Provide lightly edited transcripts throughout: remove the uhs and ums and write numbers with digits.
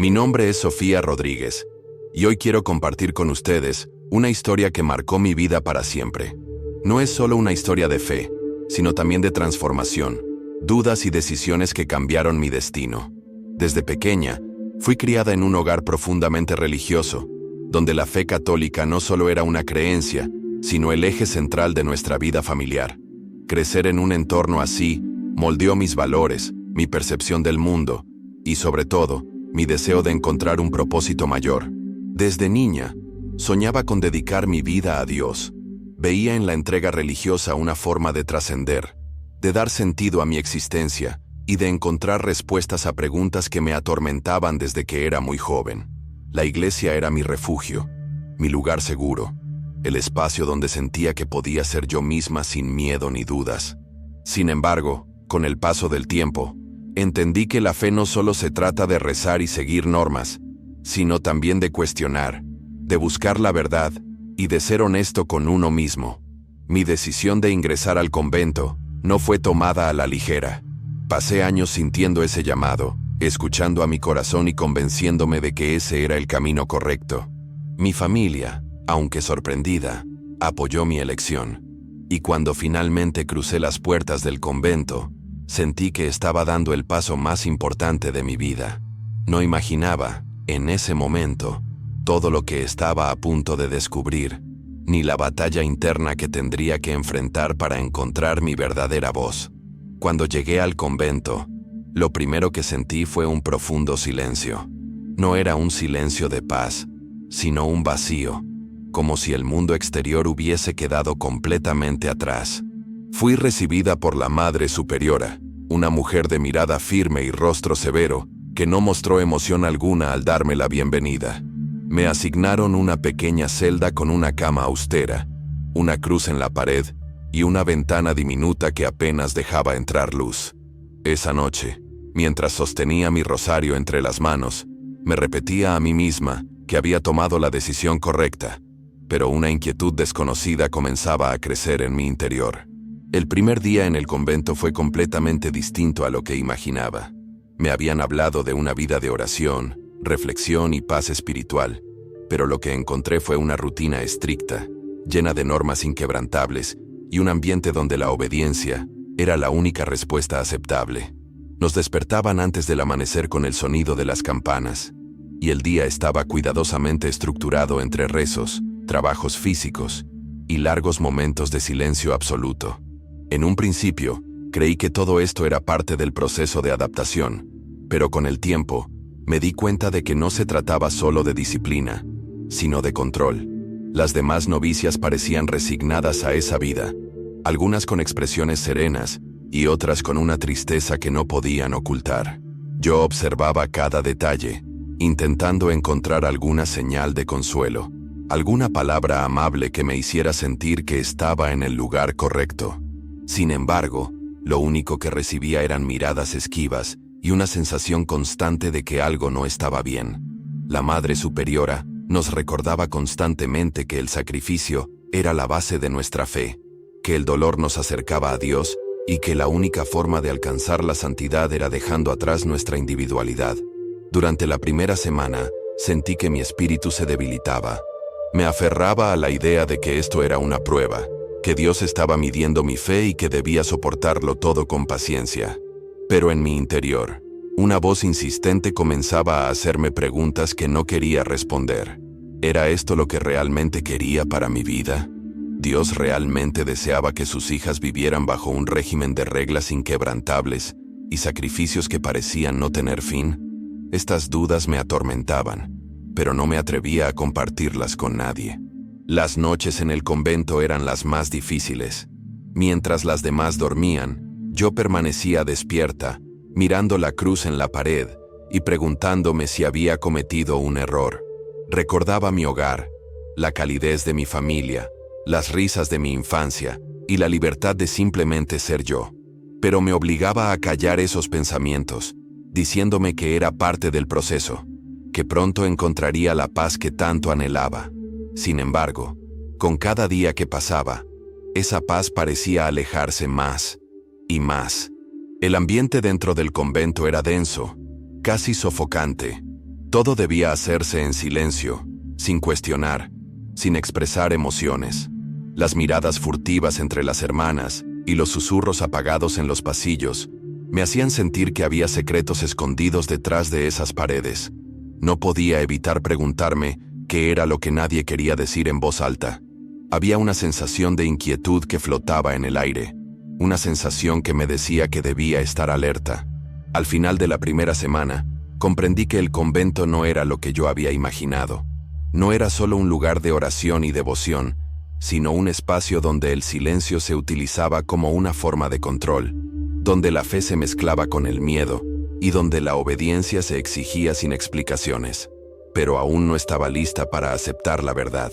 Mi nombre es Sofía Rodríguez, y hoy quiero compartir con ustedes una historia que marcó mi vida para siempre. No es solo una historia de fe, sino también de transformación, dudas y decisiones que cambiaron mi destino. Desde pequeña, fui criada en un hogar profundamente religioso, donde la fe católica no solo era una creencia, sino el eje central de nuestra vida familiar. Crecer en un entorno así moldeó mis valores, mi percepción del mundo y, sobre todo, mi deseo de encontrar un propósito mayor. Desde niña, soñaba con dedicar mi vida a Dios. Veía en la entrega religiosa una forma de trascender, de dar sentido a mi existencia y de encontrar respuestas a preguntas que me atormentaban desde que era muy joven. La iglesia era mi refugio, mi lugar seguro, el espacio donde sentía que podía ser yo misma sin miedo ni dudas. Sin embargo, con el paso del tiempo, entendí que la fe no solo se trata de rezar y seguir normas, sino también de cuestionar, de buscar la verdad y de ser honesto con uno mismo. Mi decisión de ingresar al convento no fue tomada a la ligera. Pasé años sintiendo ese llamado, escuchando a mi corazón y convenciéndome de que ese era el camino correcto. Mi familia, aunque sorprendida, apoyó mi elección. Y cuando finalmente crucé las puertas del convento, sentí que estaba dando el paso más importante de mi vida. No imaginaba, en ese momento, todo lo que estaba a punto de descubrir, ni la batalla interna que tendría que enfrentar para encontrar mi verdadera voz. Cuando llegué al convento, lo primero que sentí fue un profundo silencio. No era un silencio de paz, sino un vacío, como si el mundo exterior hubiese quedado completamente atrás. Fui recibida por la Madre Superiora, una mujer de mirada firme y rostro severo, que no mostró emoción alguna al darme la bienvenida. Me asignaron una pequeña celda con una cama austera, una cruz en la pared y una ventana diminuta que apenas dejaba entrar luz. Esa noche, mientras sostenía mi rosario entre las manos, me repetía a mí misma que había tomado la decisión correcta, pero una inquietud desconocida comenzaba a crecer en mi interior. El primer día en el convento fue completamente distinto a lo que imaginaba. Me habían hablado de una vida de oración, reflexión y paz espiritual, pero lo que encontré fue una rutina estricta, llena de normas inquebrantables y un ambiente donde la obediencia era la única respuesta aceptable. Nos despertaban antes del amanecer con el sonido de las campanas, y el día estaba cuidadosamente estructurado entre rezos, trabajos físicos y largos momentos de silencio absoluto. En un principio, creí que todo esto era parte del proceso de adaptación, pero con el tiempo, me di cuenta de que no se trataba solo de disciplina, sino de control. Las demás novicias parecían resignadas a esa vida, algunas con expresiones serenas y otras con una tristeza que no podían ocultar. Yo observaba cada detalle, intentando encontrar alguna señal de consuelo, alguna palabra amable que me hiciera sentir que estaba en el lugar correcto. Sin embargo, lo único que recibía eran miradas esquivas y una sensación constante de que algo no estaba bien. La Madre Superiora nos recordaba constantemente que el sacrificio era la base de nuestra fe, que el dolor nos acercaba a Dios y que la única forma de alcanzar la santidad era dejando atrás nuestra individualidad. Durante la primera semana, sentí que mi espíritu se debilitaba. Me aferraba a la idea de que esto era una prueba, que Dios estaba midiendo mi fe y que debía soportarlo todo con paciencia. Pero en mi interior, una voz insistente comenzaba a hacerme preguntas que no quería responder. ¿Era esto lo que realmente quería para mi vida? ¿Dios realmente deseaba que sus hijas vivieran bajo un régimen de reglas inquebrantables y sacrificios que parecían no tener fin? Estas dudas me atormentaban, pero no me atrevía a compartirlas con nadie. Las noches en el convento eran las más difíciles. Mientras las demás dormían, yo permanecía despierta, mirando la cruz en la pared y preguntándome si había cometido un error. Recordaba mi hogar, la calidez de mi familia, las risas de mi infancia y la libertad de simplemente ser yo. Pero me obligaba a callar esos pensamientos, diciéndome que era parte del proceso, que pronto encontraría la paz que tanto anhelaba. Sin embargo, con cada día que pasaba, esa paz parecía alejarse más y más. El ambiente dentro del convento era denso, casi sofocante. Todo debía hacerse en silencio, sin cuestionar, sin expresar emociones. Las miradas furtivas entre las hermanas y los susurros apagados en los pasillos me hacían sentir que había secretos escondidos detrás de esas paredes. No podía evitar preguntarme qué era lo que nadie quería decir en voz alta. Había una sensación de inquietud que flotaba en el aire, una sensación que me decía que debía estar alerta. Al final de la primera semana, comprendí que el convento no era lo que yo había imaginado. No era solo un lugar de oración y devoción, sino un espacio donde el silencio se utilizaba como una forma de control, donde la fe se mezclaba con el miedo y donde la obediencia se exigía sin explicaciones. Pero aún no estaba lista para aceptar la verdad.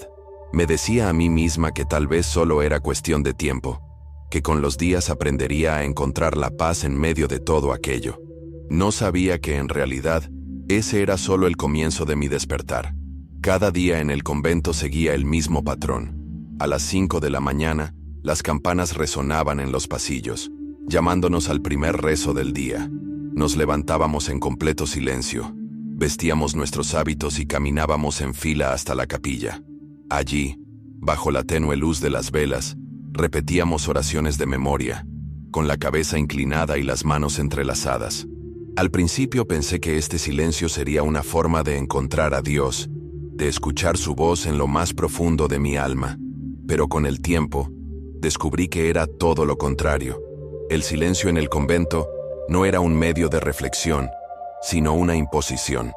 Me decía a mí misma que tal vez solo era cuestión de tiempo, que con los días aprendería a encontrar la paz en medio de todo aquello. No sabía que en realidad ese era solo el comienzo de mi despertar. Cada día en el convento seguía el mismo patrón. A las 5 de la mañana, las campanas resonaban en los pasillos, llamándonos al primer rezo del día. Nos levantábamos en completo silencio, vestíamos nuestros hábitos y caminábamos en fila hasta la capilla. Allí, bajo la tenue luz de las velas, repetíamos oraciones de memoria, con la cabeza inclinada y las manos entrelazadas. Al principio pensé que este silencio sería una forma de encontrar a Dios, de escuchar su voz en lo más profundo de mi alma. Pero con el tiempo, descubrí que era todo lo contrario. El silencio en el convento no era un medio de reflexión, sino una imposición.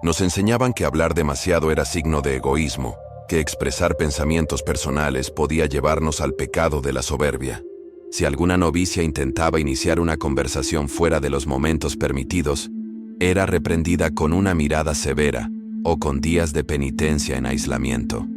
Nos enseñaban que hablar demasiado era signo de egoísmo, que expresar pensamientos personales podía llevarnos al pecado de la soberbia. Si alguna novicia intentaba iniciar una conversación fuera de los momentos permitidos, era reprendida con una mirada severa o con días de penitencia en aislamiento.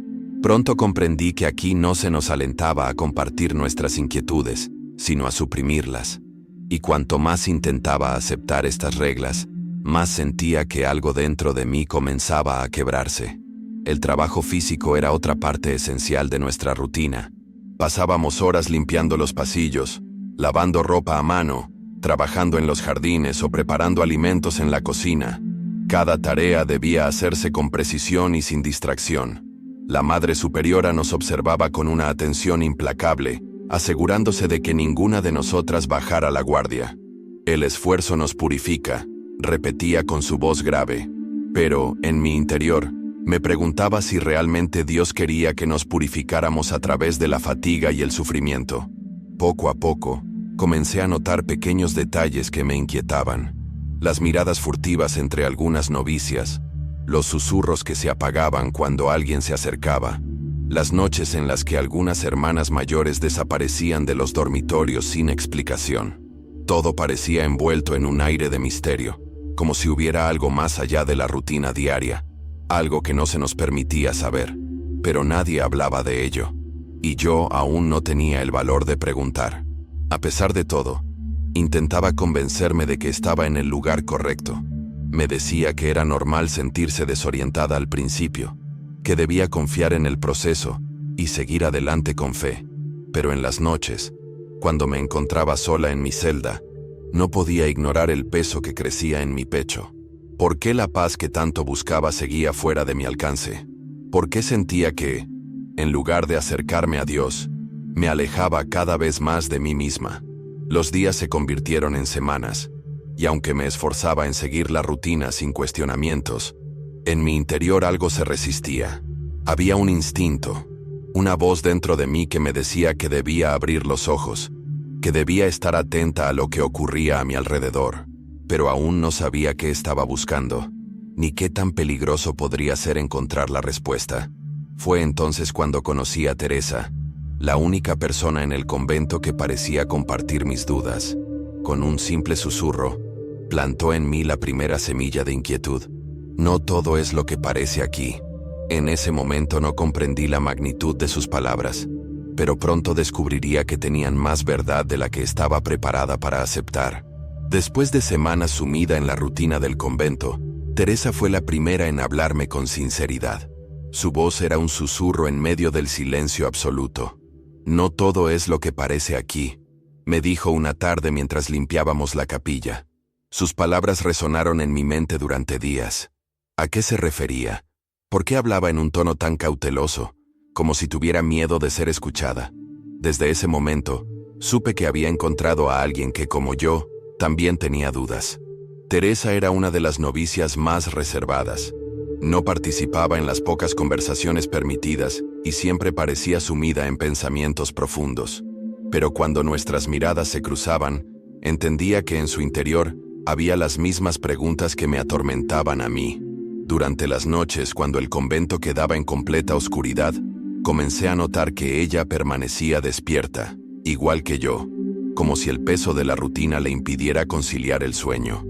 Pronto comprendí que aquí no se nos alentaba a compartir nuestras inquietudes, sino a suprimirlas. Y cuanto más intentaba aceptar estas reglas, más sentía que algo dentro de mí comenzaba a quebrarse. El trabajo físico era otra parte esencial de nuestra rutina. Pasábamos horas limpiando los pasillos, lavando ropa a mano, trabajando en los jardines o preparando alimentos en la cocina. Cada tarea debía hacerse con precisión y sin distracción. La Madre Superiora nos observaba con una atención implacable, asegurándose de que ninguna de nosotras bajara la guardia. El esfuerzo nos purifica, repetía con su voz grave. Pero, en mi interior, me preguntaba si realmente Dios quería que nos purificáramos a través de la fatiga y el sufrimiento. Poco a poco, comencé a notar pequeños detalles que me inquietaban. Las miradas furtivas entre algunas novicias, los susurros que se apagaban cuando alguien se acercaba, las noches en las que algunas hermanas mayores desaparecían de los dormitorios sin explicación. Todo parecía envuelto en un aire de misterio, como si hubiera algo más allá de la rutina diaria. Algo que no se nos permitía saber, pero nadie hablaba de ello, y yo aún no tenía el valor de preguntar. A pesar de todo, intentaba convencerme de que estaba en el lugar correcto. Me decía que era normal sentirse desorientada al principio, que debía confiar en el proceso y seguir adelante con fe. Pero en las noches, cuando me encontraba sola en mi celda, no podía ignorar el peso que crecía en mi pecho. ¿Por qué la paz que tanto buscaba seguía fuera de mi alcance? ¿Por qué sentía que, en lugar de acercarme a Dios, me alejaba cada vez más de mí misma? Los días se convirtieron en semanas, y aunque me esforzaba en seguir la rutina sin cuestionamientos, en mi interior algo se resistía. Había un instinto, una voz dentro de mí que me decía que debía abrir los ojos, que debía estar atenta a lo que ocurría a mi alrededor. Pero aún no sabía qué estaba buscando, ni qué tan peligroso podría ser encontrar la respuesta. Fue entonces cuando conocí a Teresa, la única persona en el convento que parecía compartir mis dudas. Con un simple susurro, plantó en mí la primera semilla de inquietud. No todo es lo que parece aquí. En ese momento no comprendí la magnitud de sus palabras, pero pronto descubriría que tenían más verdad de la que estaba preparada para aceptar. Después de semanas sumida en la rutina del convento, Teresa fue la primera en hablarme con sinceridad. Su voz era un susurro en medio del silencio absoluto. No todo es lo que parece aquí, me dijo una tarde mientras limpiábamos la capilla. Sus palabras resonaron en mi mente durante días. ¿A qué se refería? ¿Por qué hablaba en un tono tan cauteloso, como si tuviera miedo de ser escuchada? Desde ese momento, supe que había encontrado a alguien que, como yo, también tenía dudas. Teresa era una de las novicias más reservadas. No participaba en las pocas conversaciones permitidas y siempre parecía sumida en pensamientos profundos. Pero cuando nuestras miradas se cruzaban, entendía que en su interior había las mismas preguntas que me atormentaban a mí. Durante las noches, cuando el convento quedaba en completa oscuridad, comencé a notar que ella permanecía despierta, igual que yo, como si el peso de la rutina le impidiera conciliar el sueño.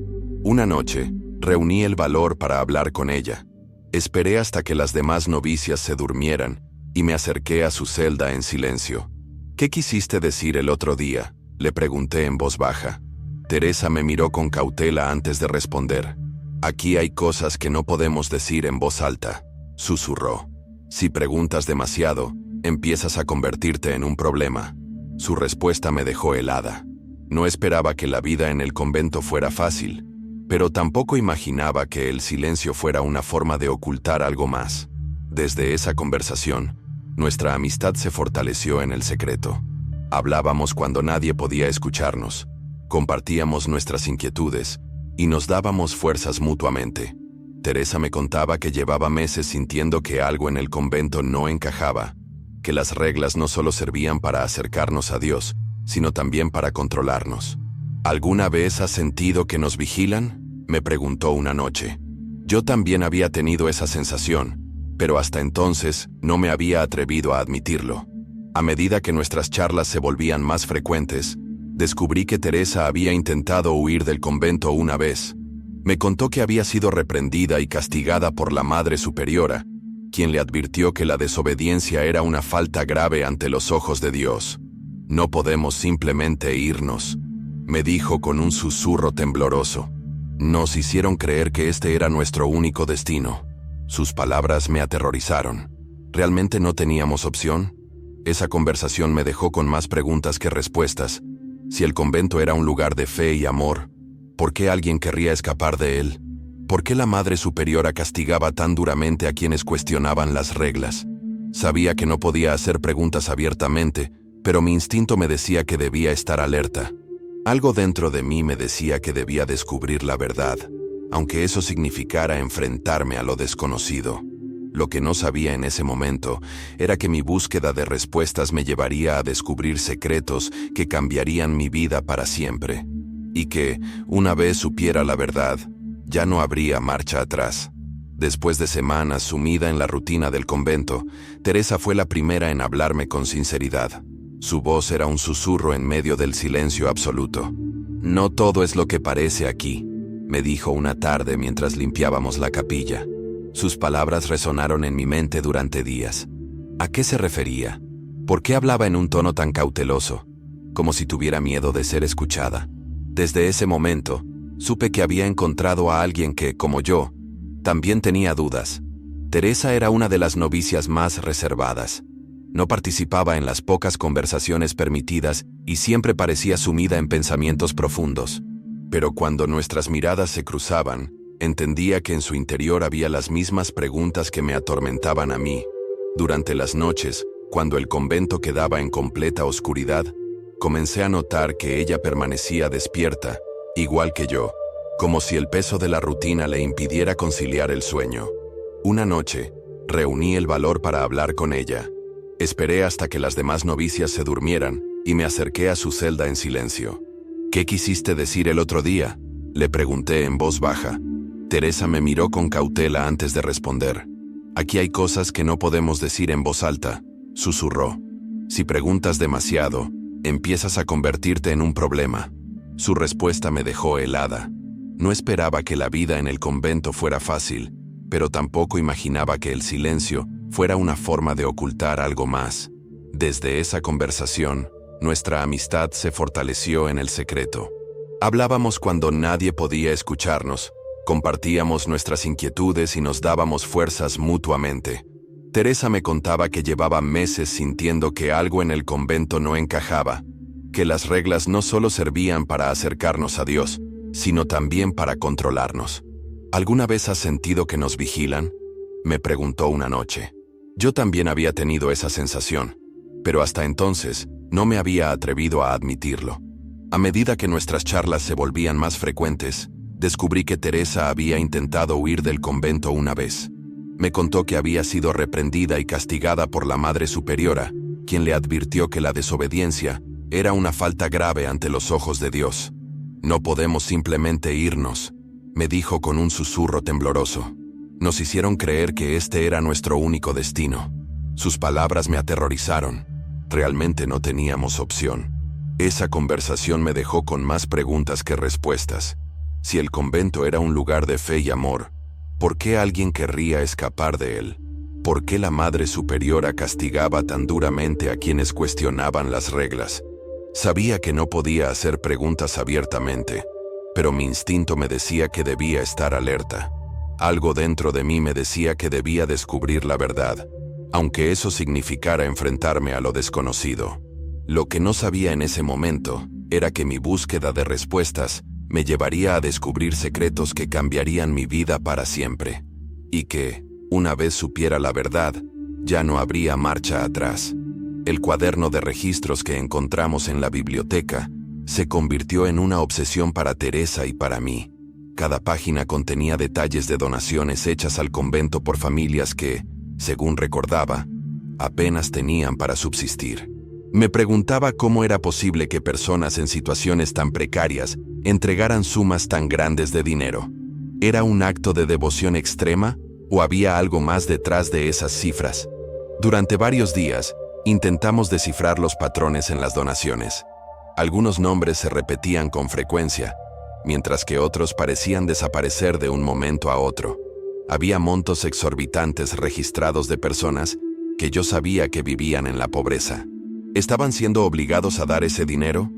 Una noche, reuní el valor para hablar con ella. Esperé hasta que las demás novicias se durmieran y me acerqué a su celda en silencio. «¿Qué quisiste decir el otro día?», le pregunté en voz baja. Teresa me miró con cautela antes de responder. «Aquí hay cosas que no podemos decir en voz alta», susurró. «Si preguntas demasiado, empiezas a convertirte en un problema». Su respuesta me dejó helada. No esperaba que la vida en el convento fuera fácil, pero tampoco imaginaba que el silencio fuera una forma de ocultar algo más. Desde esa conversación, nuestra amistad se fortaleció en el secreto. Hablábamos cuando nadie podía escucharnos, compartíamos nuestras inquietudes y nos dábamos fuerzas mutuamente. Teresa me contaba que llevaba meses sintiendo que algo en el convento no encajaba, que las reglas no solo servían para acercarnos a Dios, sino también para controlarnos. «¿Alguna vez has sentido que nos vigilan?», me preguntó una noche. Yo también había tenido esa sensación, pero hasta entonces no me había atrevido a admitirlo. A medida que nuestras charlas se volvían más frecuentes, descubrí que Teresa había intentado huir del convento una vez. Me contó que había sido reprendida y castigada por la Madre Superiora, quien le advirtió que la desobediencia era una falta grave ante los ojos de Dios. «No podemos simplemente irnos», me dijo con un susurro tembloroso. «Nos hicieron creer que este era nuestro único destino». Sus palabras me aterrorizaron. ¿Realmente no teníamos opción? Esa conversación me dejó con más preguntas que respuestas. Si el convento era un lugar de fe y amor, ¿por qué alguien querría escapar de él? ¿Por qué la Madre Superiora castigaba tan duramente a quienes cuestionaban las reglas? Sabía que no podía hacer preguntas abiertamente, pero mi instinto me decía que debía estar alerta. Algo dentro de mí me decía que debía descubrir la verdad, aunque eso significara enfrentarme a lo desconocido. Lo que no sabía en ese momento era que mi búsqueda de respuestas me llevaría a descubrir secretos que cambiarían mi vida para siempre, y que, una vez supiera la verdad, ya no habría marcha atrás. Después de semanas sumida en la rutina del convento, Teresa fue la primera en hablarme con sinceridad. Su voz era un susurro en medio del silencio absoluto. «No todo es lo que parece aquí», me dijo una tarde mientras limpiábamos la capilla. Sus palabras resonaron en mi mente durante días. ¿A qué se refería? ¿Por qué hablaba en un tono tan cauteloso, como si tuviera miedo de ser escuchada? Desde ese momento, supe que había encontrado a alguien que, como yo, también tenía dudas. Teresa era una de las novicias más reservadas. No participaba en las pocas conversaciones permitidas y siempre parecía sumida en pensamientos profundos. Pero cuando nuestras miradas se cruzaban, entendía que en su interior había las mismas preguntas que me atormentaban a mí. Durante las noches, cuando el convento quedaba en completa oscuridad, comencé a notar que ella permanecía despierta, igual que yo, como si el peso de la rutina le impidiera conciliar el sueño. Una noche, reuní el valor para hablar con ella. Esperé hasta que las demás novicias se durmieran y me acerqué a su celda en silencio. «¿Qué quisiste decir el otro día?», le pregunté en voz baja. Teresa me miró con cautela antes de responder. «Aquí hay cosas que no podemos decir en voz alta», susurró. «Si preguntas demasiado, empiezas a convertirte en un problema». Su respuesta me dejó helada. No esperaba que la vida en el convento fuera fácil, pero tampoco imaginaba que el silencio fuera una forma de ocultar algo más. Desde esa conversación, nuestra amistad se fortaleció en el secreto. Hablábamos cuando nadie podía escucharnos, compartíamos nuestras inquietudes y nos dábamos fuerzas mutuamente. Teresa me contaba que llevaba meses sintiendo que algo en el convento no encajaba, que las reglas no solo servían para acercarnos a Dios, sino también para controlarnos. ¿Alguna vez has sentido que nos vigilan?, me preguntó una noche. Yo también había tenido esa sensación, pero hasta entonces no me había atrevido a admitirlo. A medida que nuestras charlas se volvían más frecuentes, descubrí que Teresa había intentado huir del convento una vez. Me contó que había sido reprendida y castigada por la Madre Superiora, quien le advirtió que la desobediencia era una falta grave ante los ojos de Dios. «No podemos simplemente irnos», me dijo con un susurro tembloroso. Nos hicieron creer que este era nuestro único destino. Sus palabras me aterrorizaron. Realmente no teníamos opción. Esa conversación me dejó con más preguntas que respuestas. Si el convento era un lugar de fe y amor, ¿por qué alguien querría escapar de él? ¿Por qué la Madre Superiora castigaba tan duramente a quienes cuestionaban las reglas? Sabía que no podía hacer preguntas abiertamente, pero mi instinto me decía que debía estar alerta. Algo dentro de mí me decía que debía descubrir la verdad, aunque eso significara enfrentarme a lo desconocido. Lo que no sabía en ese momento era que mi búsqueda de respuestas me llevaría a descubrir secretos que cambiarían mi vida para siempre, y que, una vez supiera la verdad, ya no habría marcha atrás. El cuaderno de registros que encontramos en la biblioteca se convirtió en una obsesión para Teresa y para mí. Cada página contenía detalles de donaciones hechas al convento por familias que, según recordaba, apenas tenían para subsistir. Me preguntaba cómo era posible que personas en situaciones tan precarias entregaran sumas tan grandes de dinero. ¿Era un acto de devoción extrema o había algo más detrás de esas cifras? Durante varios días, intentamos descifrar los patrones en las donaciones. Algunos nombres se repetían con frecuencia, mientras que otros parecían desaparecer de un momento a otro. Había montos exorbitantes registrados de personas que yo sabía que vivían en la pobreza. ¿Estaban siendo obligados a dar ese dinero?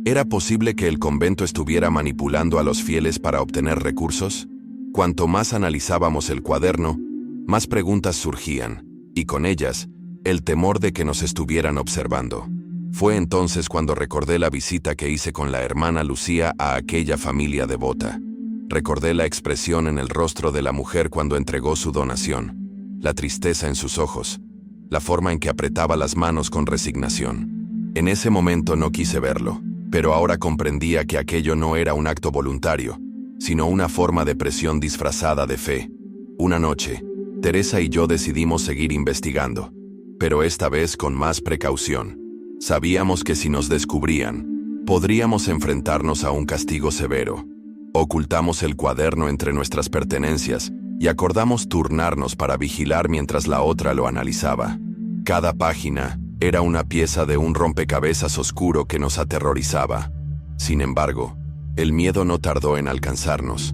¿Era posible que el convento estuviera manipulando a los fieles para obtener recursos? Cuanto más analizábamos el cuaderno, más preguntas surgían, y con ellas, el temor de que nos estuvieran observando. Fue entonces cuando recordé la visita que hice con la hermana Lucía a aquella familia devota. Recordé la expresión en el rostro de la mujer cuando entregó su donación, la tristeza en sus ojos, la forma en que apretaba las manos con resignación. En ese momento no quise verlo, pero ahora comprendía que aquello no era un acto voluntario, sino una forma de presión disfrazada de fe. Una noche, Teresa y yo decidimos seguir investigando, pero esta vez con más precaución. Sabíamos que si nos descubrían, podríamos enfrentarnos a un castigo severo. Ocultamos el cuaderno entre nuestras pertenencias y acordamos turnarnos para vigilar mientras la otra lo analizaba. Cada página era una pieza de un rompecabezas oscuro que nos aterrorizaba. Sin embargo, el miedo no tardó en alcanzarnos.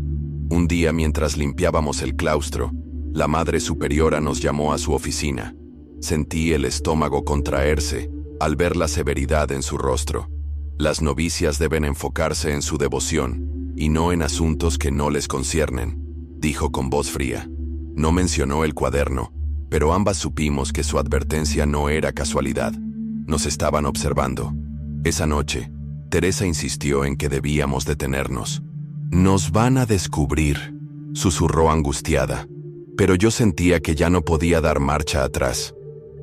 Un día, mientras limpiábamos el claustro, la Madre Superiora nos llamó a su oficina. Sentí el estómago contraerse al ver la severidad en su rostro. Las novicias deben enfocarse en su devoción y no en asuntos que no les conciernen, dijo con voz fría. No mencionó el cuaderno, pero ambas supimos que su advertencia no era casualidad. Nos estaban observando. Esa noche, Teresa insistió en que debíamos detenernos. «Nos van a descubrir», susurró angustiada, pero yo sentía que ya no podía dar marcha atrás.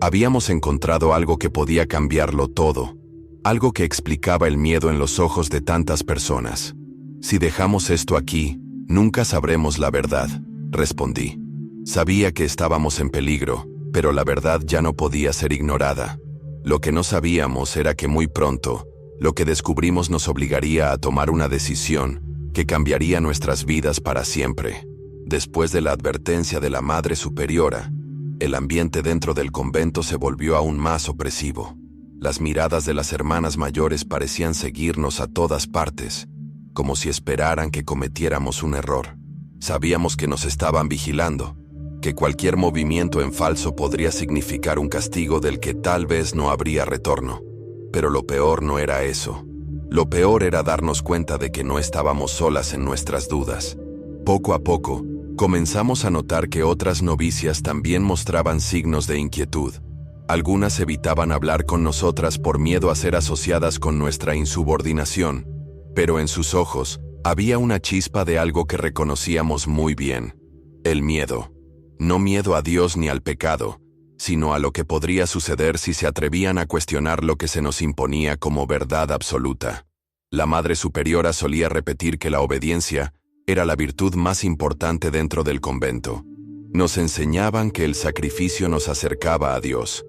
Habíamos encontrado algo que podía cambiarlo todo, algo que explicaba el miedo en los ojos de tantas personas. «Si dejamos esto aquí, nunca sabremos la verdad», respondí. Sabía que estábamos en peligro, pero la verdad ya no podía ser ignorada. Lo que no sabíamos era que muy pronto, lo que descubrimos nos obligaría a tomar una decisión que cambiaría nuestras vidas para siempre. Después de la advertencia de la Madre Superiora, el ambiente dentro del convento se volvió aún más opresivo. Las miradas de las hermanas mayores parecían seguirnos a todas partes, como si esperaran que cometiéramos un error. Sabíamos que nos estaban vigilando, que cualquier movimiento en falso podría significar un castigo del que tal vez no habría retorno. Pero lo peor no era eso. Lo peor era darnos cuenta de que no estábamos solas en nuestras dudas. Poco a poco, comenzamos a notar que otras novicias también mostraban signos de inquietud. Algunas evitaban hablar con nosotras por miedo a ser asociadas con nuestra insubordinación, pero en sus ojos Había una chispa de algo que reconocíamos muy bien: el miedo. No miedo a Dios ni al pecado, sino a lo que podría suceder si se atrevían a cuestionar lo que se nos imponía como verdad absoluta. La Madre Superiora solía repetir que la obediencia era la virtud más importante dentro del convento. Nos enseñaban que el sacrificio nos acercaba a Dios,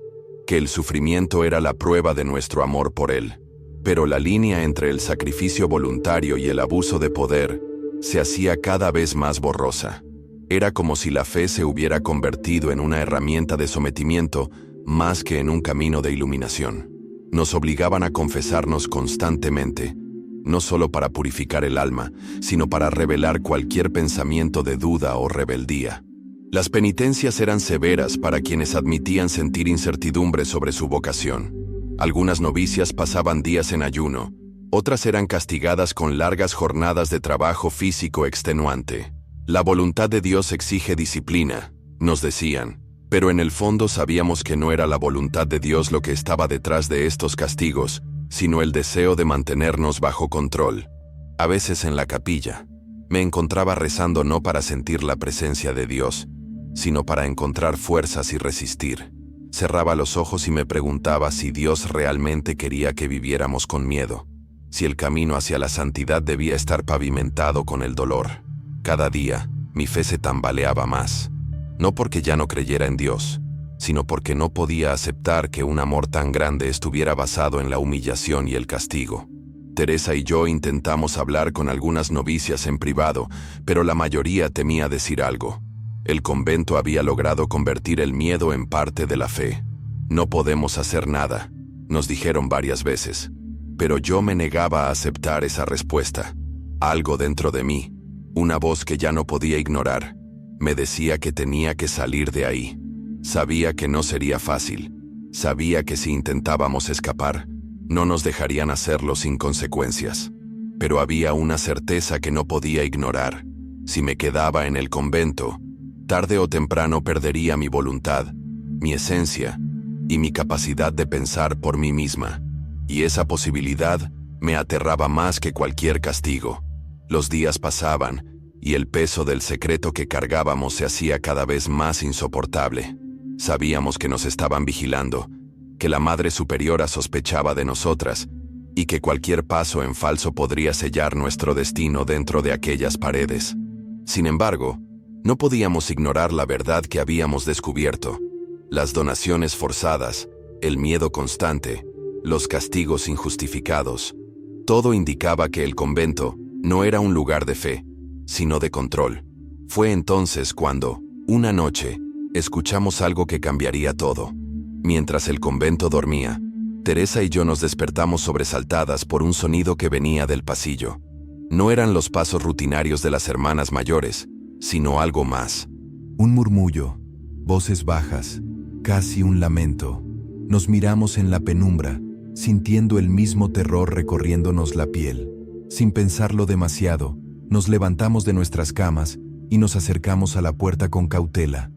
que el sufrimiento era la prueba de nuestro amor por Él. Pero la línea entre el sacrificio voluntario y el abuso de poder se hacía cada vez más borrosa. Era como si la fe se hubiera convertido en una herramienta de sometimiento más que en un camino de iluminación. Nos obligaban a confesarnos constantemente, no solo para purificar el alma, sino para revelar cualquier pensamiento de duda o rebeldía. Las penitencias eran severas para quienes admitían sentir incertidumbre sobre su vocación. Algunas novicias pasaban días en ayuno, otras eran castigadas con largas jornadas de trabajo físico extenuante. La voluntad de Dios exige disciplina, nos decían, pero en el fondo sabíamos que no era la voluntad de Dios lo que estaba detrás de estos castigos, sino el deseo de mantenernos bajo control. A veces en la capilla, me encontraba rezando no para sentir la presencia de Dios, sino para encontrar fuerzas y resistir. Cerraba los ojos y me preguntaba si Dios realmente quería que viviéramos con miedo, si el camino hacia la santidad debía estar pavimentado con el dolor. Cada día, mi fe se tambaleaba más, no porque ya no creyera en Dios, sino porque no podía aceptar que un amor tan grande estuviera basado en la humillación y el castigo. Teresa y yo intentamos hablar con algunas novicias en privado, pero la mayoría temía decir algo. El convento había logrado convertir el miedo en parte de la fe. No podemos hacer nada, nos dijeron varias veces, pero yo me negaba a aceptar esa respuesta. Algo dentro de mí, una voz que ya no podía ignorar, me decía que tenía que salir de ahí. Sabía que no sería fácil. Sabía que si intentábamos escapar, no nos dejarían hacerlo sin consecuencias. Pero había una certeza que no podía ignorar. Si me quedaba en el convento, tarde o temprano perdería mi voluntad, mi esencia y mi capacidad de pensar por mí misma. Y esa posibilidad me aterraba más que cualquier castigo. Los días pasaban y el peso del secreto que cargábamos se hacía cada vez más insoportable. Sabíamos que nos estaban vigilando, que la Madre Superiora sospechaba de nosotras y que cualquier paso en falso podría sellar nuestro destino dentro de aquellas paredes. Sin embargo, no podíamos ignorar la verdad que habíamos descubierto. Las donaciones forzadas, el miedo constante, los castigos injustificados, todo indicaba que el convento no era un lugar de fe, sino de control. Fue entonces cuando, una noche, escuchamos algo que cambiaría todo. Mientras el convento dormía, Teresa y yo nos despertamos sobresaltadas por un sonido que venía del pasillo. No eran los pasos rutinarios de las hermanas mayores, sino algo más. Un murmullo, voces bajas, casi un lamento. Nos miramos en la penumbra, sintiendo el mismo terror recorriéndonos la piel. Sin pensarlo demasiado, nos levantamos de nuestras camas y nos acercamos a la puerta con cautela.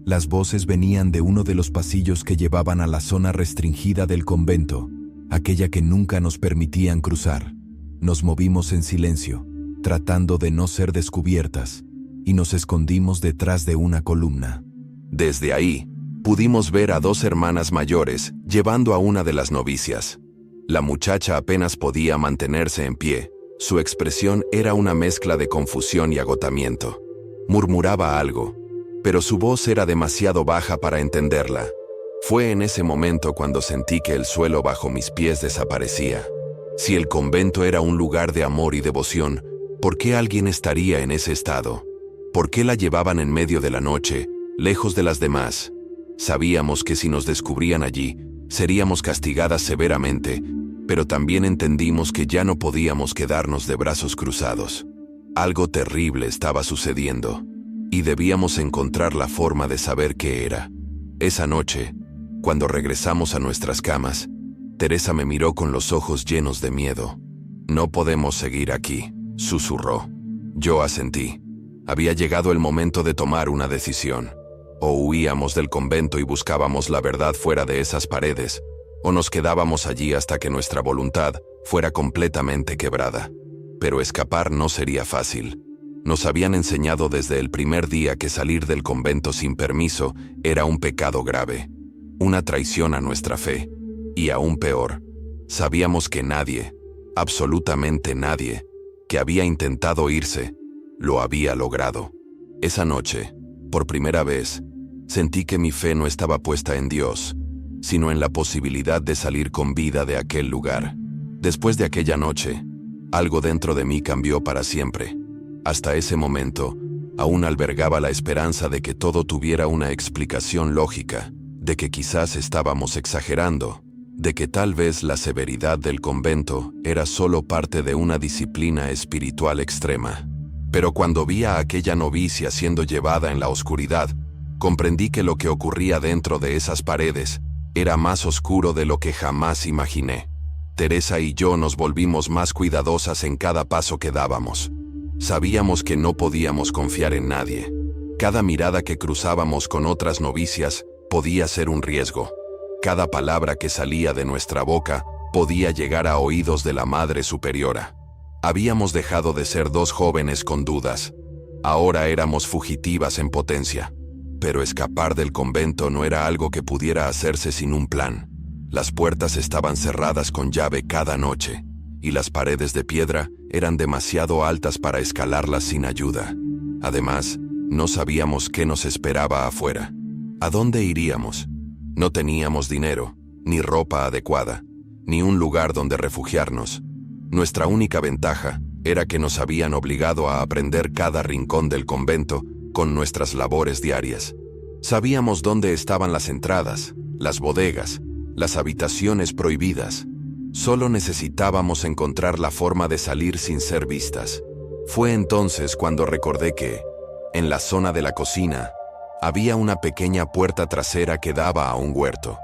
Las voces venían de uno de los pasillos que llevaban a la zona restringida del convento, aquella que nunca nos permitían cruzar. Nos movimos en silencio, tratando de no ser descubiertas, y nos escondimos detrás de una columna. Desde ahí, pudimos ver a dos hermanas mayores llevando a una de las novicias. La muchacha apenas podía mantenerse en pie. Su expresión era una mezcla de confusión y agotamiento. Murmuraba algo, pero su voz era demasiado baja para entenderla. Fue en ese momento cuando sentí que el suelo bajo mis pies desaparecía. Si el convento era un lugar de amor y devoción, ¿por qué alguien estaría en ese estado? ¿Por qué la llevaban en medio de la noche, lejos de las demás? Sabíamos que si nos descubrían allí, seríamos castigadas severamente, pero también entendimos que ya no podíamos quedarnos de brazos cruzados. Algo terrible estaba sucediendo, y debíamos encontrar la forma de saber qué era. Esa noche, cuando regresamos a nuestras camas, Teresa me miró con los ojos llenos de miedo. «No podemos seguir aquí», susurró. Yo asentí. Había llegado el momento de tomar una decisión. O huíamos del convento y buscábamos la verdad fuera de esas paredes, o nos quedábamos allí hasta que nuestra voluntad fuera completamente quebrada. Pero escapar no sería fácil. Nos habían enseñado desde el primer día que salir del convento sin permiso era un pecado grave, una traición a nuestra fe. Y aún peor, sabíamos que nadie, absolutamente nadie, que había intentado irse, lo había logrado. Esa noche, por primera vez, sentí que mi fe no estaba puesta en Dios, sino en la posibilidad de salir con vida de aquel lugar. Después de aquella noche, algo dentro de mí cambió para siempre. Hasta ese momento, aún albergaba la esperanza de que todo tuviera una explicación lógica, de que quizás estábamos exagerando, de que tal vez la severidad del convento era solo parte de una disciplina espiritual extrema. Pero cuando vi a aquella novicia siendo llevada en la oscuridad, comprendí que lo que ocurría dentro de esas paredes era más oscuro de lo que jamás imaginé. Teresa y yo nos volvimos más cuidadosas en cada paso que dábamos. Sabíamos que no podíamos confiar en nadie. Cada mirada que cruzábamos con otras novicias podía ser un riesgo. Cada palabra que salía de nuestra boca podía llegar a oídos de la Madre Superiora. Habíamos dejado de ser dos jóvenes con dudas. Ahora éramos fugitivas en potencia. Pero escapar del convento no era algo que pudiera hacerse sin un plan. Las puertas estaban cerradas con llave cada noche, y las paredes de piedra eran demasiado altas para escalarlas sin ayuda. Además, no sabíamos qué nos esperaba afuera. ¿A dónde iríamos? No teníamos dinero, ni ropa adecuada, ni un lugar donde refugiarnos. Nuestra única ventaja era que nos habían obligado a aprender cada rincón del convento con nuestras labores diarias. Sabíamos dónde estaban las entradas, las bodegas, las habitaciones prohibidas. Solo necesitábamos encontrar la forma de salir sin ser vistas. Fue entonces cuando recordé que, en la zona de la cocina, había una pequeña puerta trasera que daba a un huerto.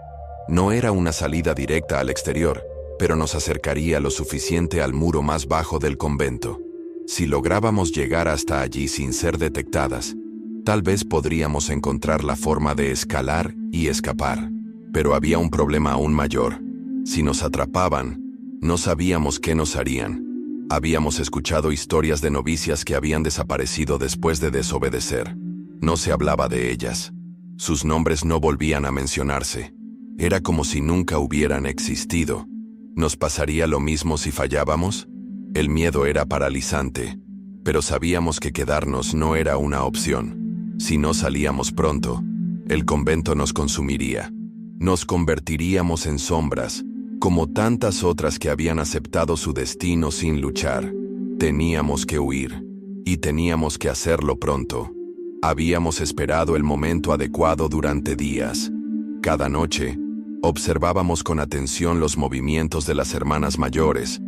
No era una salida directa al exterior, pero nos acercaría lo suficiente al muro más bajo del convento. Si lográbamos llegar hasta allí sin ser detectadas, tal vez podríamos encontrar la forma de escalar y escapar. Pero había un problema aún mayor. Si nos atrapaban, no sabíamos qué nos harían. Habíamos escuchado historias de novicias que habían desaparecido después de desobedecer. No se hablaba de ellas. Sus nombres no volvían a mencionarse. Era como si nunca hubieran existido. ¿Nos pasaría lo mismo si fallábamos? El miedo era paralizante, pero sabíamos que quedarnos no era una opción. Si no salíamos pronto, el convento nos consumiría. Nos convertiríamos en sombras, como tantas otras que habían aceptado su destino sin luchar. Teníamos que huir, y teníamos que hacerlo pronto. Habíamos esperado el momento adecuado durante días. Cada noche, observábamos con atención los movimientos de las hermanas mayores,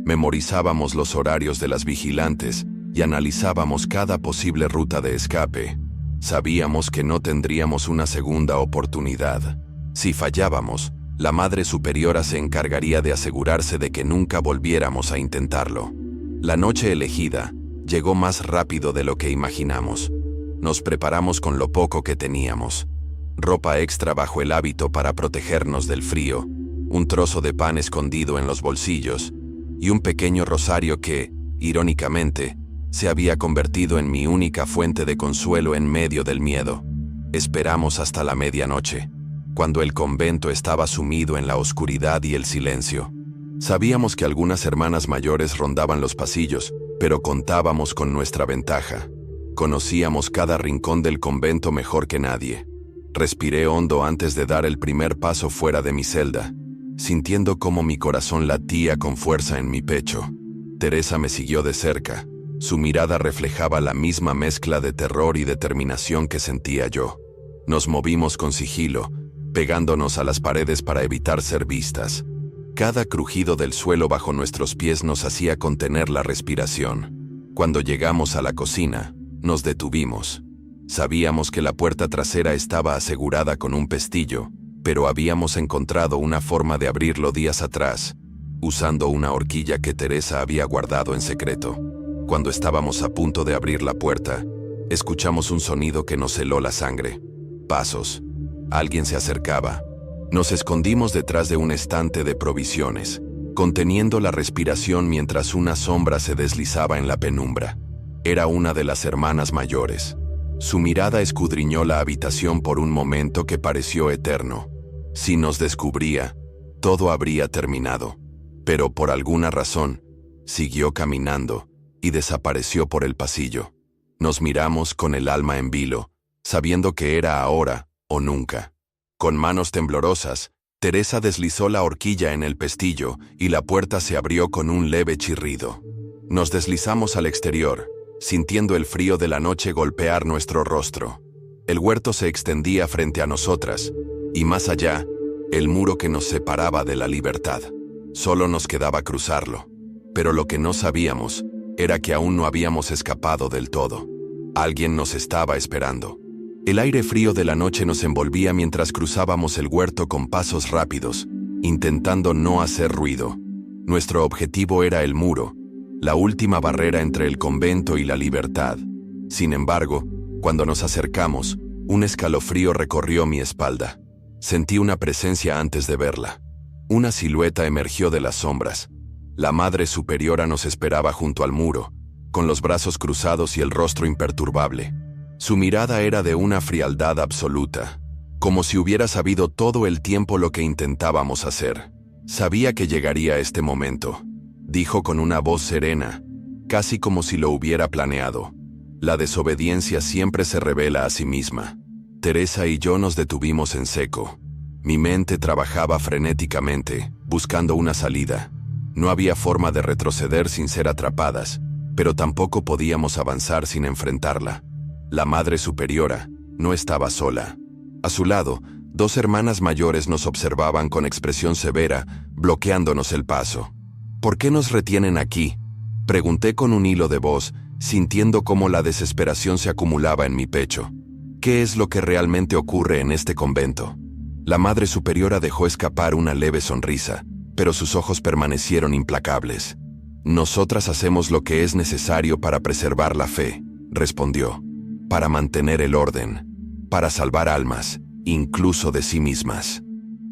memorizábamos los horarios de las vigilantes y analizábamos cada posible ruta de escape. Sabíamos que no tendríamos una segunda oportunidad. Si fallábamos, la Madre Superiora se encargaría de asegurarse de que nunca volviéramos a intentarlo. La noche elegida llegó más rápido de lo que imaginamos. Nos preparamos con lo poco que teníamos. Ropa extra bajo el hábito para protegernos del frío, un trozo de pan escondido en los bolsillos y un pequeño rosario que, irónicamente, se había convertido en mi única fuente de consuelo en medio del miedo. Esperamos hasta la medianoche, cuando el convento estaba sumido en la oscuridad y el silencio. Sabíamos que algunas hermanas mayores rondaban los pasillos, pero contábamos con nuestra ventaja. Conocíamos cada rincón del convento mejor que nadie. Respiré hondo antes de dar el primer paso fuera de mi celda, sintiendo cómo mi corazón latía con fuerza en mi pecho. Teresa me siguió de cerca. Su mirada reflejaba la misma mezcla de terror y determinación que sentía yo. Nos movimos con sigilo, pegándonos a las paredes para evitar ser vistas. Cada crujido del suelo bajo nuestros pies nos hacía contener la respiración. Cuando llegamos a la cocina, nos detuvimos. Sabíamos que la puerta trasera estaba asegurada con un pestillo, pero habíamos encontrado una forma de abrirlo días atrás, usando una horquilla que Teresa había guardado en secreto. Cuando estábamos a punto de abrir la puerta, escuchamos un sonido que nos heló la sangre. Pasos. Alguien se acercaba. Nos escondimos detrás de un estante de provisiones. conteniendo la respiración mientras una sombra se deslizaba en la penumbra. Era una de las hermanas mayores. Su mirada escudriñó la habitación por un momento que pareció eterno. Si nos descubría, todo habría terminado. Pero por alguna razón, siguió caminando y desapareció por el pasillo. Nos miramos con el alma en vilo, sabiendo que era ahora o nunca. Con manos temblorosas, Teresa deslizó la horquilla en el pestillo y la puerta se abrió con un leve chirrido. Nos deslizamos al exterior, sintiendo el frío de la noche golpear nuestro rostro. El huerto se extendía frente a nosotras, y más allá, el muro que nos separaba de la libertad. Solo nos quedaba cruzarlo. Pero lo que no sabíamos era que aún no habíamos escapado del todo. Alguien nos estaba esperando. El aire frío de la noche nos envolvía mientras cruzábamos el huerto con pasos rápidos, intentando no hacer ruido. Nuestro objetivo era el muro, la última barrera entre el convento y la libertad. Sin embargo, cuando nos acercamos, un escalofrío recorrió mi espalda. Sentí una presencia antes de verla. Una silueta emergió de las sombras. La Madre Superiora nos esperaba junto al muro, con los brazos cruzados y el rostro imperturbable. Su mirada era de una frialdad absoluta, como si hubiera sabido todo el tiempo lo que intentábamos hacer. Sabía que llegaría este momento, dijo con una voz serena, casi como si lo hubiera planeado. La desobediencia siempre se revela a sí misma. Teresa y yo nos detuvimos en seco. Mi mente trabajaba frenéticamente, buscando una salida. No había forma de retroceder sin ser atrapadas, pero tampoco podíamos avanzar sin enfrentarla. La Madre Superiora no estaba sola. A su lado, dos hermanas mayores nos observaban con expresión severa, bloqueándonos el paso. ¿Por qué nos retienen aquí?, pregunté con un hilo de voz, sintiendo cómo la desesperación se acumulaba en mi pecho. ¿Qué es lo que realmente ocurre en este convento? La Madre Superiora dejó escapar una leve sonrisa, pero sus ojos permanecieron implacables. Nosotras hacemos lo que es necesario para preservar la fe, respondió, para mantener el orden, para salvar almas, incluso de sí mismas.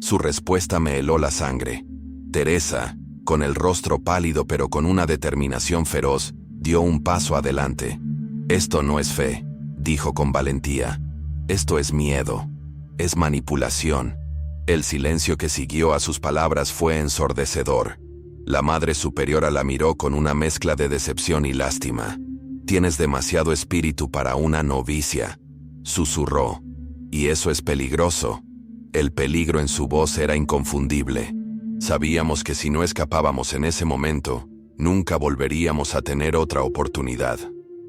Su respuesta me heló la sangre. Teresa, con el rostro pálido pero con una determinación feroz, dio un paso adelante. Esto no es fe, dijo con valentía. Esto es miedo, es manipulación. El silencio que siguió a sus palabras fue ensordecedor. La Madre Superiora la miró con una mezcla de decepción y lástima. «Tienes demasiado espíritu para una novicia», susurró. «Y eso es peligroso». El peligro en su voz era inconfundible. Sabíamos que si no escapábamos en ese momento, nunca volveríamos a tener otra oportunidad.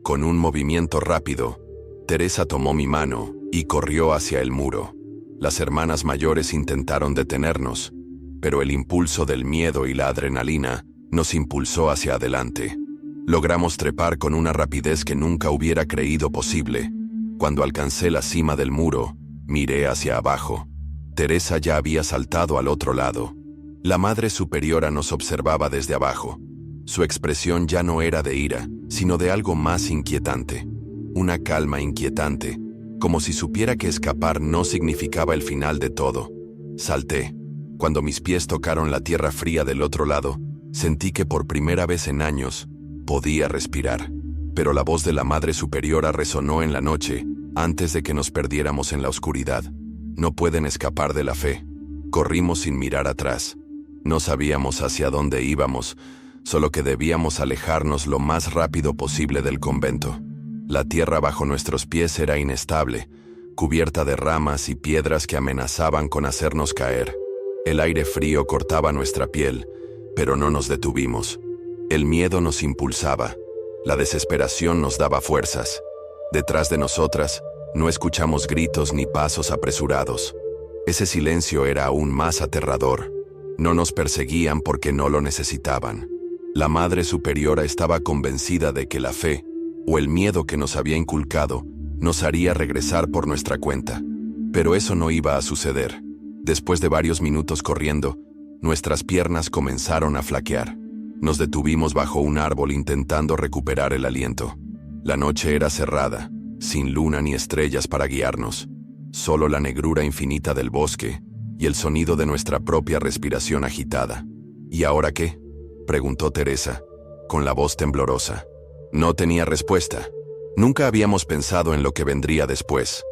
Con un movimiento rápido, Teresa tomó mi mano y corrió hacia el muro. Las hermanas mayores intentaron detenernos, pero el impulso del miedo y la adrenalina nos impulsó hacia adelante. Logramos trepar con una rapidez que nunca hubiera creído posible. Cuando alcancé la cima del muro, miré hacia abajo. Teresa ya había saltado al otro lado. La Madre Superiora nos observaba desde abajo. Su expresión ya no era de ira, sino de algo más inquietante. Una calma inquietante, como si supiera que escapar no significaba el final de todo. Salté. Cuando mis pies tocaron la tierra fría del otro lado, sentí que por primera vez en años podía respirar. Pero la voz de la Madre Superiora resonó en la noche, antes de que nos perdiéramos en la oscuridad. No pueden escapar de la fe. Corrimos sin mirar atrás. No sabíamos hacia dónde íbamos, solo que debíamos alejarnos lo más rápido posible del convento. La tierra bajo nuestros pies era inestable, cubierta de ramas y piedras que amenazaban con hacernos caer. El aire frío cortaba nuestra piel, pero no nos detuvimos. El miedo nos impulsaba, la desesperación nos daba fuerzas. Detrás de nosotras, no escuchamos gritos ni pasos apresurados. Ese silencio era aún más aterrador. No nos perseguían porque no lo necesitaban. La Madre Superiora estaba convencida de que la fe, o el miedo que nos había inculcado, nos haría regresar por nuestra cuenta. Pero eso no iba a suceder. Después de varios minutos corriendo, nuestras piernas comenzaron a flaquear. Nos detuvimos bajo un árbol intentando recuperar el aliento. La noche era cerrada, sin luna ni estrellas para guiarnos. Solo la negrura infinita del bosque y el sonido de nuestra propia respiración agitada. ¿Y ahora qué?, preguntó Teresa, con la voz temblorosa. No tenía respuesta. Nunca habíamos pensado en lo que vendría después.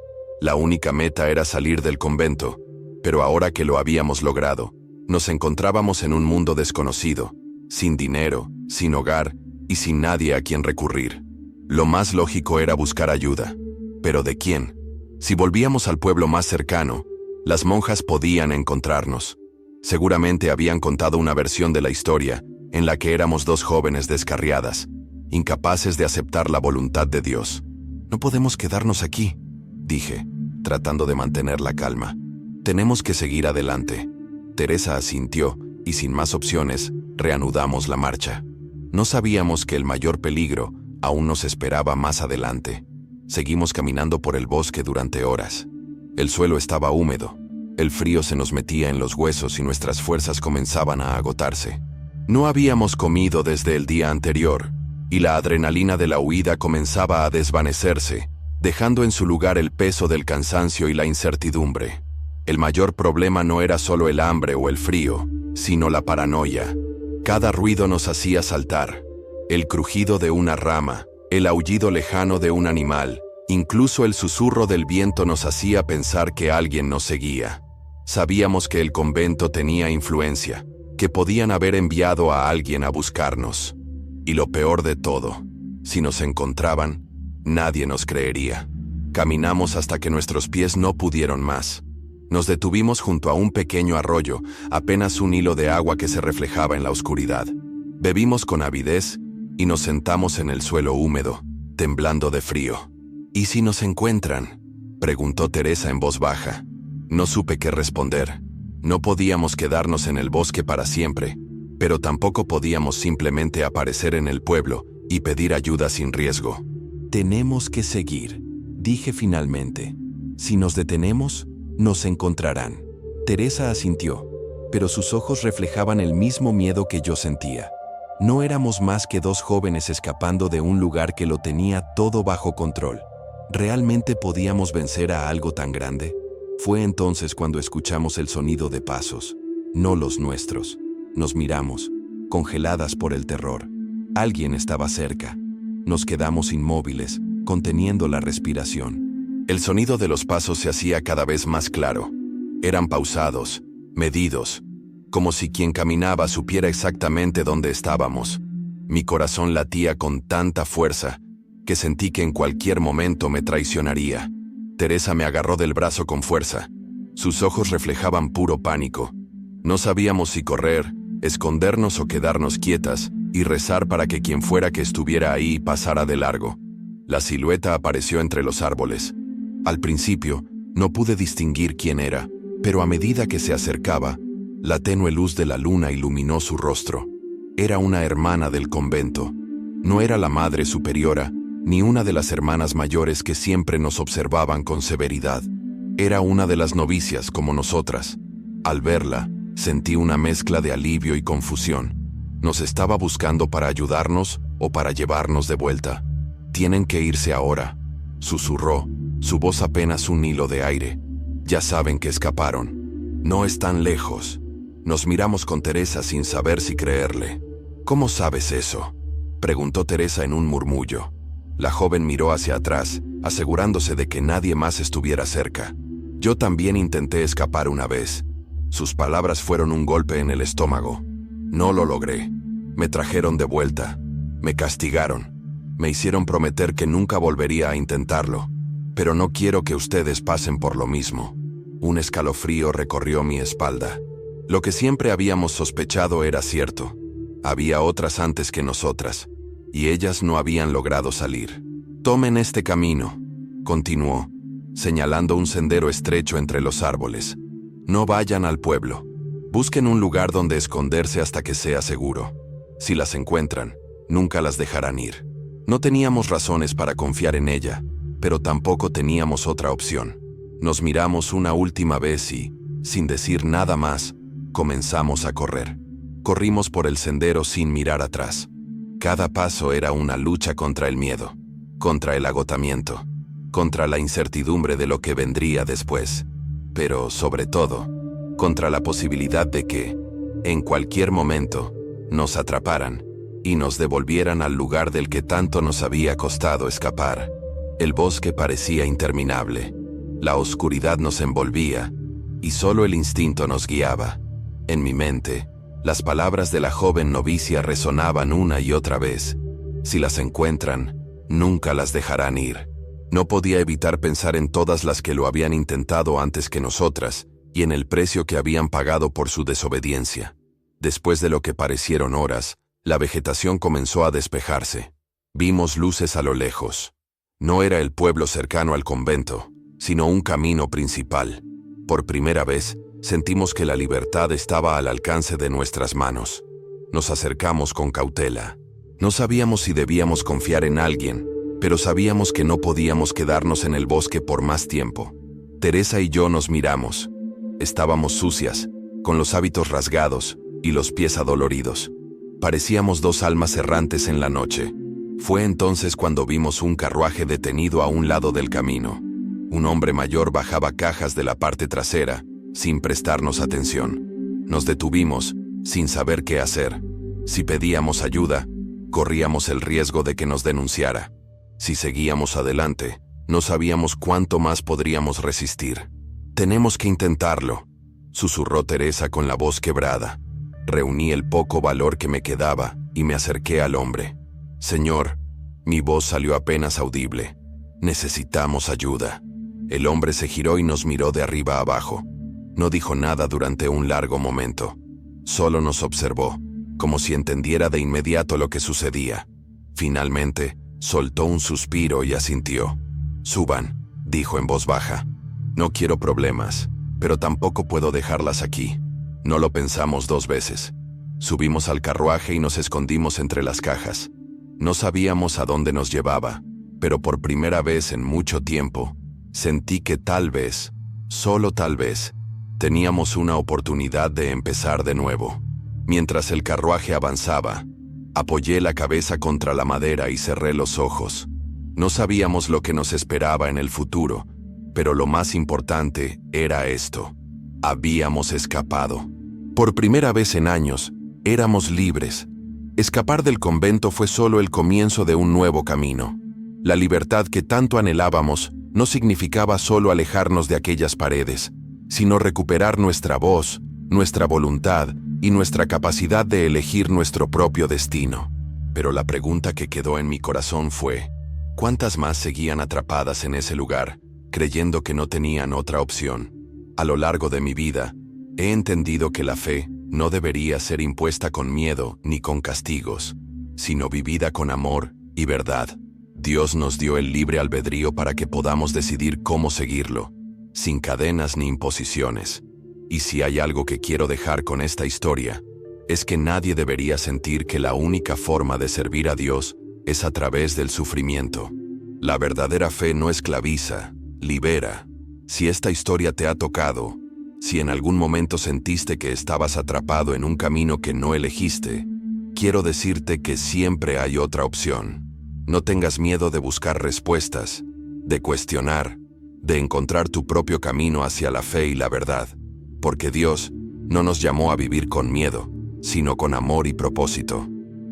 La única meta era salir del convento, pero ahora que lo habíamos logrado, nos encontrábamos en un mundo desconocido, sin dinero, sin hogar y sin nadie a quien recurrir. Lo más lógico era buscar ayuda. ¿Pero de quién? Si volvíamos al pueblo más cercano, las monjas podían encontrarnos. Seguramente habían contado una versión de la historia en la que éramos dos jóvenes descarriadas, incapaces de aceptar la voluntad de Dios. No podemos quedarnos aquí, dije, tratando de mantener la calma. Tenemos que seguir adelante. Teresa asintió y sin más opciones, reanudamos la marcha. No sabíamos que el mayor peligro aún nos esperaba más adelante. Seguimos caminando por el bosque durante horas. El suelo estaba húmedo. El frío se nos metía en los huesos y nuestras fuerzas comenzaban a agotarse. No habíamos comido desde el día anterior, y la adrenalina de la huida comenzaba a desvanecerse, dejando en su lugar el peso del cansancio y la incertidumbre. El mayor problema no era solo el hambre o el frío, sino la paranoia. Cada ruido nos hacía saltar. El crujido de una rama, el aullido lejano de un animal, incluso el susurro del viento nos hacía pensar que alguien nos seguía. Sabíamos que el convento tenía influencia, que podían haber enviado a alguien a buscarnos. Y lo peor de todo, si nos encontraban, nadie nos creería. Caminamos hasta que nuestros pies no pudieron más. Nos detuvimos junto a un pequeño arroyo, apenas un hilo de agua que se reflejaba en la oscuridad. Bebimos con avidez y nos sentamos en el suelo húmedo, temblando de frío. ¿Y si nos encuentran?, preguntó Teresa en voz baja. No supe qué responder. No podíamos quedarnos en el bosque para siempre, pero tampoco podíamos simplemente aparecer en el pueblo y pedir ayuda sin riesgo. Tenemos que seguir, dije finalmente. Si nos detenemos, nos encontrarán. Teresa asintió, pero sus ojos reflejaban el mismo miedo que yo sentía. No éramos más que dos jóvenes escapando de un lugar que lo tenía todo bajo control. ¿Realmente podíamos vencer a algo tan grande? Fue entonces cuando escuchamos el sonido de pasos, no los nuestros. Nos miramos, congeladas por el terror. Alguien estaba cerca. Nos quedamos inmóviles, conteniendo la respiración. El sonido de los pasos se hacía cada vez más claro. Eran pausados, medidos, como si quien caminaba supiera exactamente dónde estábamos. Mi corazón latía con tanta fuerza que sentí que en cualquier momento me traicionaría. Teresa me agarró del brazo con fuerza. Sus ojos reflejaban puro pánico. No sabíamos si correr, escondernos o quedarnos quietas y rezar para que quien fuera que estuviera ahí pasara de largo. La silueta apareció entre los árboles. Al principio, no pude distinguir quién era, pero a medida que se acercaba, la tenue luz de la luna iluminó su rostro. Era una hermana del convento. No era la madre superiora, ni una de las hermanas mayores que siempre nos observaban con severidad. Era una de las novicias como nosotras. Al verla, sentí una mezcla de alivio y confusión. ¿Nos estaba buscando para ayudarnos o para llevarnos de vuelta? «Tienen que irse ahora», susurró, su voz apenas un hilo de aire. «Ya saben que escaparon. No están lejos». Nos miramos con Teresa sin saber si creerle. «¿Cómo sabes eso?», preguntó Teresa en un murmullo. La joven miró hacia atrás, asegurándose de que nadie más estuviera cerca. Yo también intenté escapar una vez. Sus palabras fueron un golpe en el estómago. No lo logré. Me trajeron de vuelta. Me castigaron. Me hicieron prometer que nunca volvería a intentarlo. Pero no quiero que ustedes pasen por lo mismo. Un escalofrío recorrió mi espalda. Lo que siempre habíamos sospechado era cierto. Había otras antes que nosotras, y ellas no habían logrado salir. «Tomen este camino», continuó, señalando un sendero estrecho entre los árboles. «No vayan al pueblo. Busquen un lugar donde esconderse hasta que sea seguro. Si las encuentran, nunca las dejarán ir». No teníamos razones para confiar en ella, pero tampoco teníamos otra opción. Nos miramos una última vez y, sin decir nada más, comenzamos a correr. Corrimos por el sendero sin mirar atrás. Cada paso era una lucha contra el miedo, contra el agotamiento, contra la incertidumbre de lo que vendría después, pero, sobre todo, contra la posibilidad de que, en cualquier momento, nos atraparan y nos devolvieran al lugar del que tanto nos había costado escapar. El bosque parecía interminable, la oscuridad nos envolvía y solo el instinto nos guiaba. En mi mente, las palabras de la joven novicia resonaban una y otra vez. Si las encuentran, nunca las dejarán ir. No podía evitar pensar en todas las que lo habían intentado antes que nosotras y en el precio que habían pagado por su desobediencia. Después de lo que parecieron horas, la vegetación comenzó a despejarse. Vimos luces a lo lejos. No era el pueblo cercano al convento, sino un camino principal. Por primera vez, sentimos que la libertad estaba al alcance de nuestras manos. Nos acercamos con cautela. No sabíamos si debíamos confiar en alguien, pero sabíamos que no podíamos quedarnos en el bosque por más tiempo. Teresa y yo nos miramos. Estábamos sucias, con los hábitos rasgados y los pies adoloridos. Parecíamos dos almas errantes en la noche. Fue entonces cuando vimos un carruaje detenido a un lado del camino. Un hombre mayor bajaba cajas de la parte trasera, sin prestarnos atención. Nos detuvimos, sin saber qué hacer. Si pedíamos ayuda, corríamos el riesgo de que nos denunciara. Si seguíamos adelante, no sabíamos cuánto más podríamos resistir. «Tenemos que intentarlo», susurró Teresa con la voz quebrada. Reuní el poco valor que me quedaba y me acerqué al hombre. «Señor», mi voz salió apenas audible. «Necesitamos ayuda». El hombre se giró y nos miró de arriba a abajo. No dijo nada durante un largo momento. Solo nos observó, como si entendiera de inmediato lo que sucedía. Finalmente, soltó un suspiro y asintió. «Suban», dijo en voz baja. «No quiero problemas, pero tampoco puedo dejarlas aquí». No lo pensamos dos veces. Subimos al carruaje y nos escondimos entre las cajas. No sabíamos a dónde nos llevaba, pero por primera vez en mucho tiempo, sentí que tal vez, solo tal vez, teníamos una oportunidad de empezar de nuevo. Mientras el carruaje avanzaba, apoyé la cabeza contra la madera y cerré los ojos. No sabíamos lo que nos esperaba en el futuro, pero lo más importante era esto. Habíamos escapado. Por primera vez en años, éramos libres. Escapar del convento fue solo el comienzo de un nuevo camino. La libertad que tanto anhelábamos no significaba solo alejarnos de aquellas paredes, sino recuperar nuestra voz, nuestra voluntad y nuestra capacidad de elegir nuestro propio destino. Pero la pregunta que quedó en mi corazón fue, ¿cuántas más seguían atrapadas en ese lugar, creyendo que no tenían otra opción? A lo largo de mi vida, he entendido que la fe no debería ser impuesta con miedo ni con castigos, sino vivida con amor y verdad. Dios nos dio el libre albedrío para que podamos decidir cómo seguirlo, sin cadenas ni imposiciones. Y si hay algo que quiero dejar con esta historia, es que nadie debería sentir que la única forma de servir a Dios es a través del sufrimiento. La verdadera fe no esclaviza, libera. Si esta historia te ha tocado, si en algún momento sentiste que estabas atrapado en un camino que no elegiste, quiero decirte que siempre hay otra opción. No tengas miedo de buscar respuestas, de cuestionar, de encontrar tu propio camino hacia la fe y la verdad, porque Dios no nos llamó a vivir con miedo, sino con amor y propósito.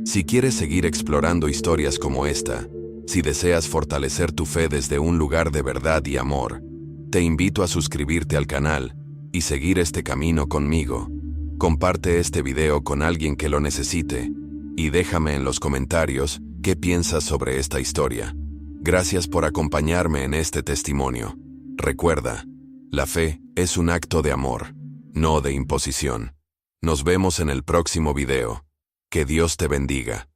Si quieres seguir explorando historias como esta, si deseas fortalecer tu fe desde un lugar de verdad y amor, te invito a suscribirte al canal y seguir este camino conmigo. Comparte este video con alguien que lo necesite y déjame en los comentarios qué piensas sobre esta historia. Gracias por acompañarme en este testimonio. Recuerda, la fe es un acto de amor, no de imposición. Nos vemos en el próximo video. Que Dios te bendiga.